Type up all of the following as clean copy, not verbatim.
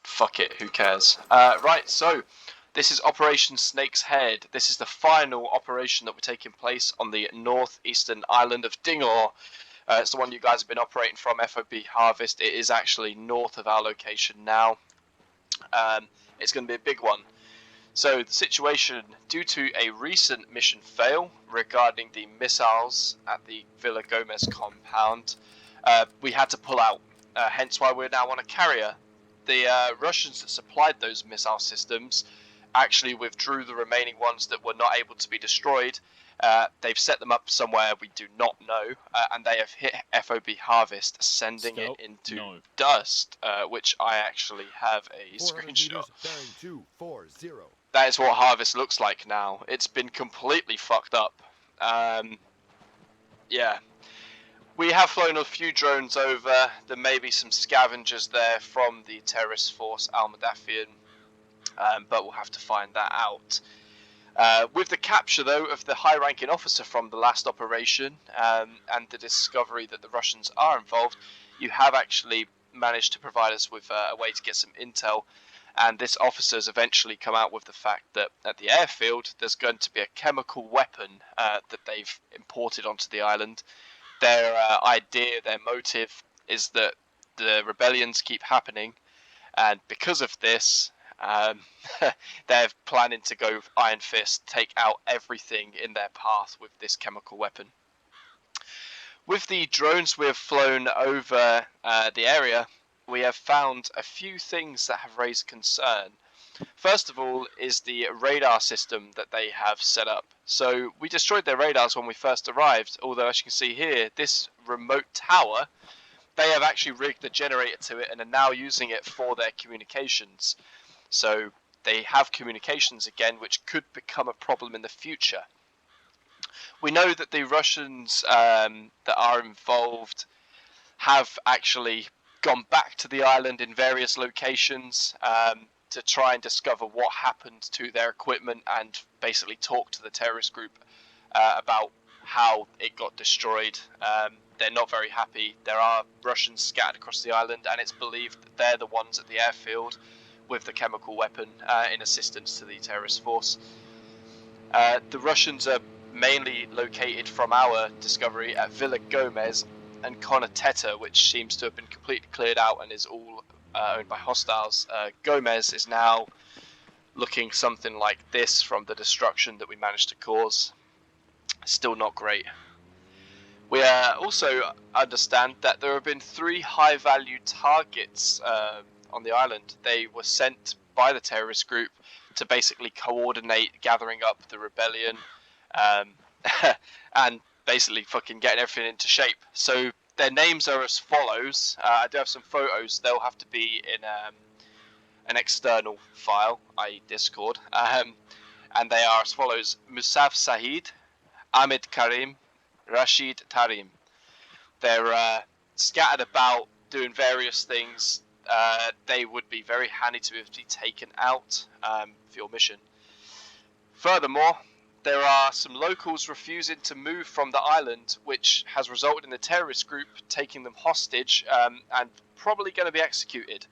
Fuck it, who cares? Right, so this is Operation Snake's Head. This is the final operation that we're taking place on the northeastern island of Dingor. It's the one you guys have been operating from, FOB Harvest. It is actually north of our location now. It's going to be a big one. So the situation, due to a recent mission fail regarding the missiles at the Villa Gomez compound, we had to pull out, hence why we're now on a carrier. The Russians that supplied those missile systems actually withdrew the remaining ones that were not able to be destroyed. They've set them up somewhere we do not know, and they have hit FOB Harvest, sending it into dust, which I actually have a screenshot. That is what Harvest looks like now. It's been completely fucked up. Yeah. We have flown a few drones over. There may be some scavengers there from the terrorist force Al-Madafian, but we'll have to find that out. With the capture, though, of the high-ranking officer from the last operation, and the discovery that the Russians are involved, you have actually managed to provide us with a way to get some intel, and this officer has eventually come out with the fact that at the airfield there's going to be a chemical weapon that they've imported onto the island. Their idea, their motive, is that the rebellions keep happening, and because of this, they're planning to go Iron Fist, take out everything in their path with this chemical weapon. With the drones we have flown over the area, we have found a few things that have raised concern. First of all is the radar system that they have set up. So we destroyed their radars when we first arrived, although as you can see here, this remote tower, they have actually rigged the generator to it and are now using it for their communications. So they have communications again, which could become a problem in the future. We know that the Russians that are involved have actually gone back to the island in various locations to try and discover what happened to their equipment and basically talk to the terrorist group about how it got destroyed. They're not very happy. There are Russians scattered across the island, and it's believed that they're the ones at the airfield with the chemical weapon in assistance to the terrorist force. The Russians are mainly located from our discovery at Villa Gomez and Conateta, which seems to have been completely cleared out and is all owned by hostiles. Gomez is now looking something like this from the destruction that we managed to cause. Still not great. We also understand that there have been 3 high-value targets on the island. They were sent by the terrorist group to basically coordinate gathering up the rebellion and basically fucking getting everything into shape. So their names are as follows. I do have some photos. They'll have to be in an external file, i.e. Discord. And they are as follows: Musaf Sahid, Ahmed Karim, Rashid Tarim. They're scattered about doing various things. They would be very handy to be taken out for your mission. Furthermore, there are some locals refusing to move from the island, which has resulted in the terrorist group taking them hostage and probably going to be executed.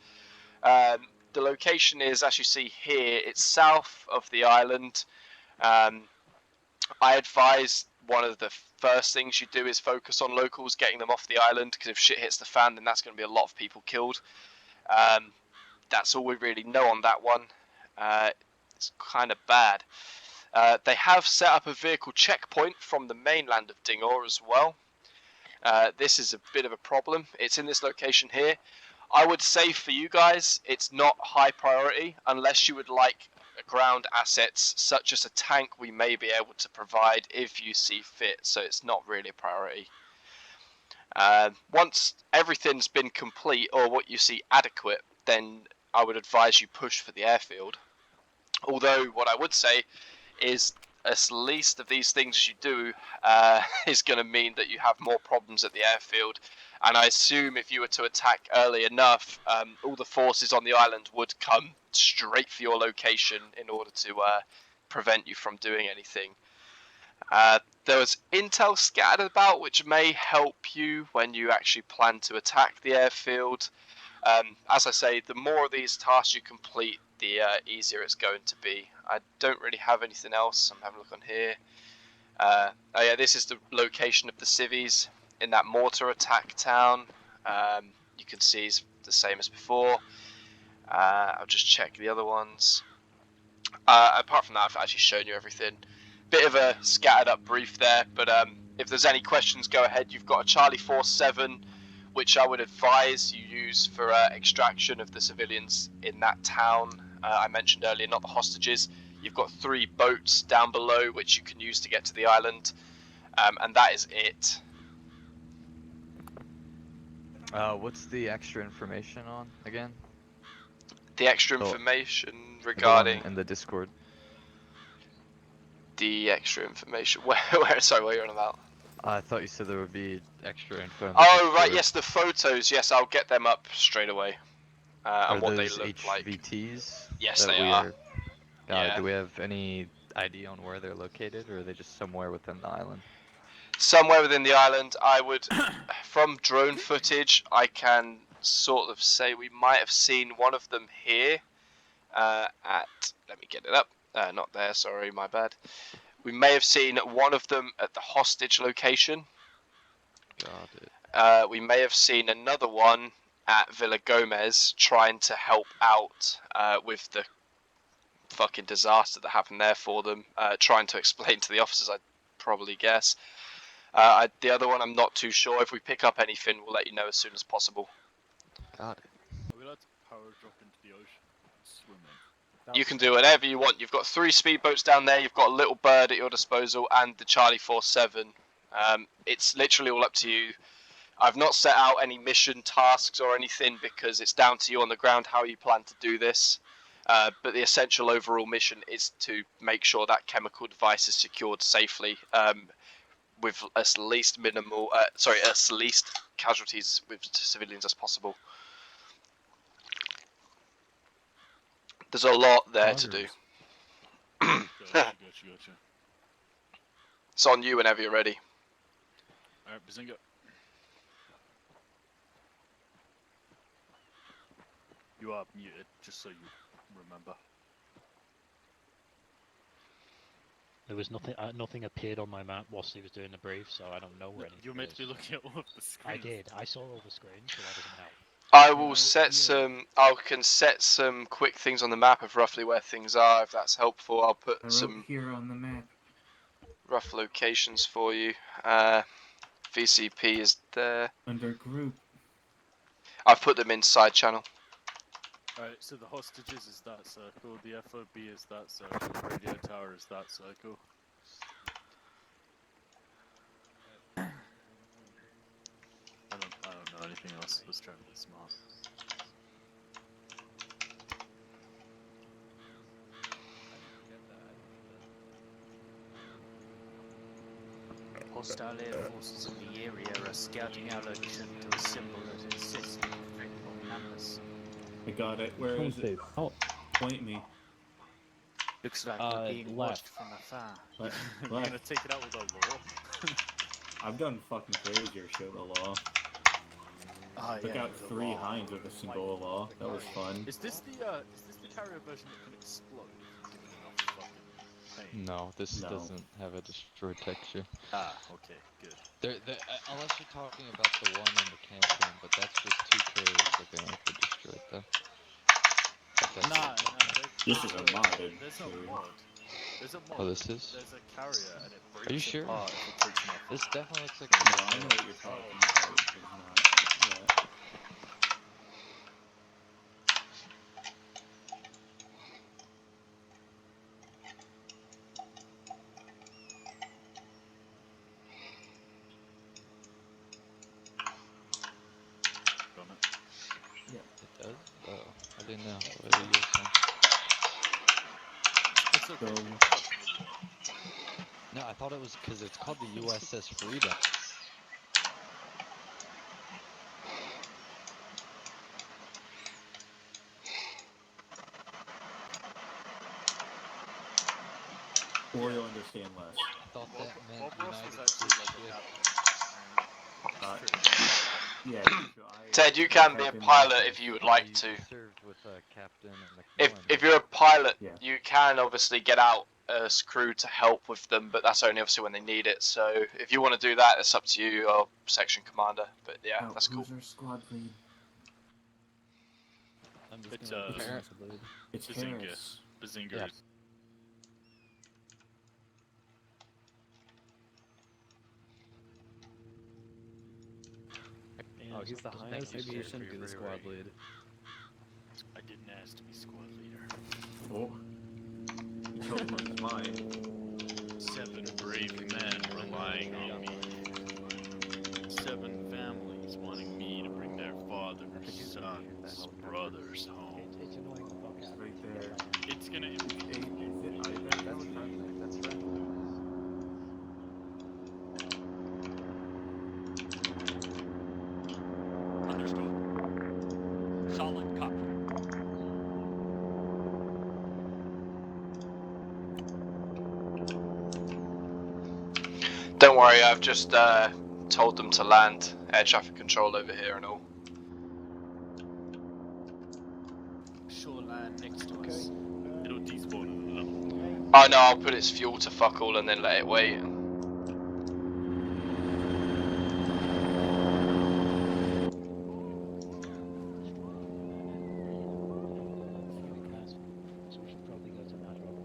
The location is, as you see here, it's south of the island. I advise one of the first things you do is focus on locals, getting them off the island, because if shit hits the fan, then that's going to be a lot of people killed. That's all we really know on that one. It's kind of bad. They have set up a vehicle checkpoint from the mainland of Dingor as well. This is a bit of a problem. It's in this location here. I would say for you guys, it's not high priority unless you would like ground assets such as a tank we may be able to provide if you see fit, so it's not really a priority. Once everything's been complete or what you see adequate, then I would advise you push for the airfield. Although what I would say is as least of these things you do is going to mean that you have more problems at the airfield, and I assume if you were to attack early enough, all the forces on the island would come straight for your location in order to prevent you from doing anything. There was intel scattered about which may help you when you actually plan to attack the airfield. As I say, the more of these tasks you complete, the easier it's going to be. I don't really have anything else. I'm having a look on here. Oh yeah, this is the location of the civvies in that mortar attack town. You can see it's the same as before. I'll just check the other ones. Apart from that, I've actually shown you everything. Bit of a scattered up brief there, but if there's any questions, go ahead. You've got a Charlie 4-7, which I would advise you use for extraction of the civilians in that town I mentioned earlier, not the hostages. You've got 3 boats down below which you can use to get to the island, and that is it. What's the extra information on again? The extra information regarding in the Discord. The extra information. Where? Sorry, what are you on about? I thought you said there would be extra info. Oh right, yes, the photos. Yes, I'll get them up straight away. And what they look like. HVTs? Yes, they are. Yeah. Do we have any idea on where they're located, or are they just somewhere within the island? Somewhere within the island. I would, from drone footage, I can sort of say we might have seen one of them here. Let me get it up. Not there. Sorry, my bad. We may have seen one of them at the hostage location. Got it. We may have seen another one at Villa Gomez trying to help out with the fucking disaster that happened there for them, trying to explain to the officers, I'd probably guess. The other one, I'm not too sure. If we pick up anything, we'll let you know as soon as possible. Got it. Are we allowed to power drop into the ocean? Swimming. You can do whatever you want. You've got 3 speedboats down there. You've got a little bird at your disposal and the Charlie 4-7. It's literally all up to you. I've not set out any mission tasks or anything because it's down to you on the ground how you plan to do this. But the essential overall mission is to make sure that chemical device is secured safely with as least casualties with civilians as possible. There's a lot there to do. Gotcha. It's on you whenever you're ready. Alright, Bazinga. You are muted, just so you remember. There was nothing. Nothing appeared on my map whilst he was doing the brief, so I don't know where anything You're meant is. to be looking at all of the screens. I did. I saw all the screens, so that doesn't help. I will set some. I can set some quick things on the map of roughly where things are. If that's helpful, I'll put some here on the map. rough locations for you. VCP is there. Under group. I've put them in side channel. Alright, so the hostages is that circle, the FOB is that circle, radio tower is that circle. I don't know anything else. Let's try to be smart. Hostile air forces in the area are scouting our location to a symbol that insists on effective numbers. I got it. Where is it? Oh, Point me. Looks like we're being watched left. from afar. You're Left. gonna take it out with the law? I've done fucking crazier shit with the law. Oh, Took out with the 3 law. hinds with a single law. That was fun. Is this the carrier version that can explode if you give it enough fucking pain? No, this No. doesn't have a destroy texture. Ah, okay, good. Unless you're talking about the one in the campaign, but that's just 2 carriers looking like they're destroyed though. Nah, This is a modded There's a series. mod. There's a mod. Oh, this is? There's a carrier and it breaks Are you sure? apart if it takes enough. This definitely looks like No, I know what you're talking about. It's not. Yeah. Got it. It does? Oh, I didn't know. What are you saying? It's okay. So, No, I thought it was because it's called the USS Freedom. or you'll understand less. I thought that meant Bob Ross was United actually States like ship. a captain. Uh, It's true. Yeah. Ted, you can be a pilot if you would like to. Served with Captain If McMillan. you're a pilot, Yeah. you can obviously get out as crew to help with them, but that's only obviously when they need it. So if you want to do that, it's up to you, or section commander. But yeah, that's cool. Who's our squad lead? I'm just It's, gonna Harris. It's Harris. Bazinga. Yeah. Yeah, Oh, so he's the it doesn't highest. make Maybe you sense. shouldn't be the squad lead. I didn't ask to be squad leader. Oh. You told him it was mine. 7 brave men relying on me. 7 families wanting me to bring their fathers, sons, brothers home. It's annoying the fuck out of me. Right there. It's gonna. Is it Ivan? That's friendly. That's friendly. Understood. Solid copy. Don't worry, I've just told them to land. Air traffic control over here and all. Shoreline next to us. It'll despawn at the level. Oh no, I'll put its fuel to fuck all and then let it wait. So we should probably go to Madrock.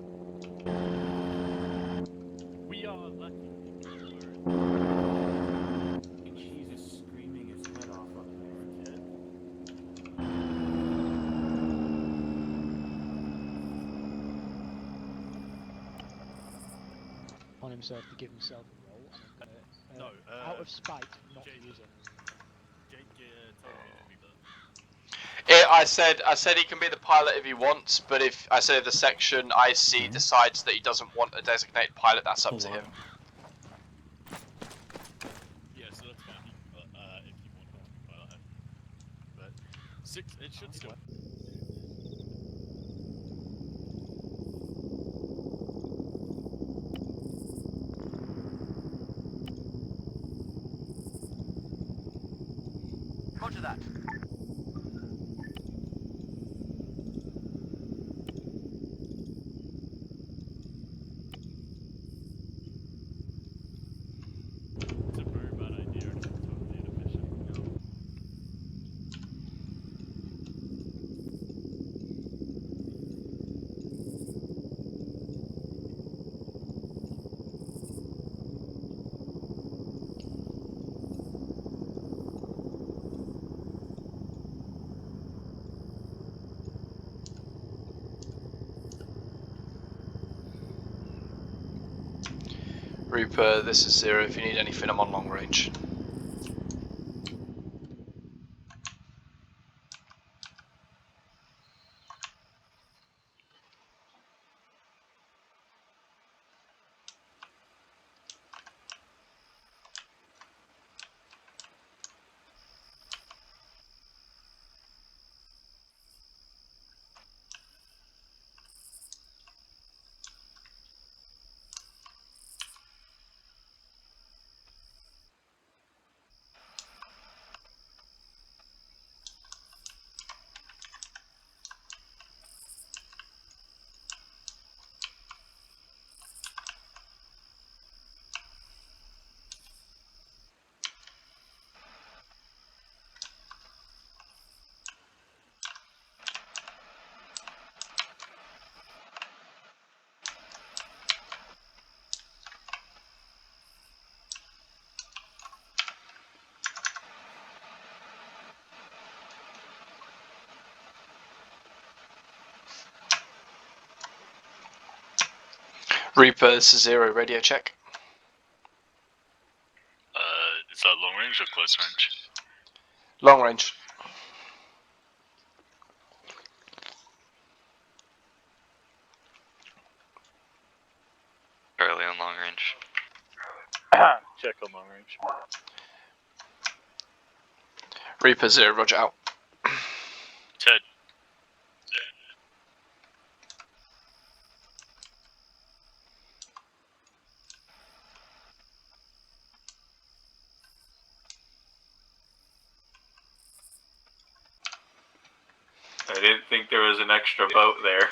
We are lucky. Jesus screaming his head off up there. On himself to give himself a roll. And I'm gonna, No, out of spite, not Jake. use it. Jake told me to do that. I said he can be the pilot if he wants, but if the section IC decides that he doesn't want a designated pilot, that's up to him. Yeah, so that's fine. If you want to pilot him. But 6, it should still. Roger that. It's a very bad idea. It's totally inefficient. Reaper, this is Zero. If you need anything, I'm on long range. Reaper, this is Zero. Radio check. Is that long range or close range? Long range. Early on long range. Check on long range. Reaper, Zero. Roger out. Ted. I didn't think there was an extra boat there.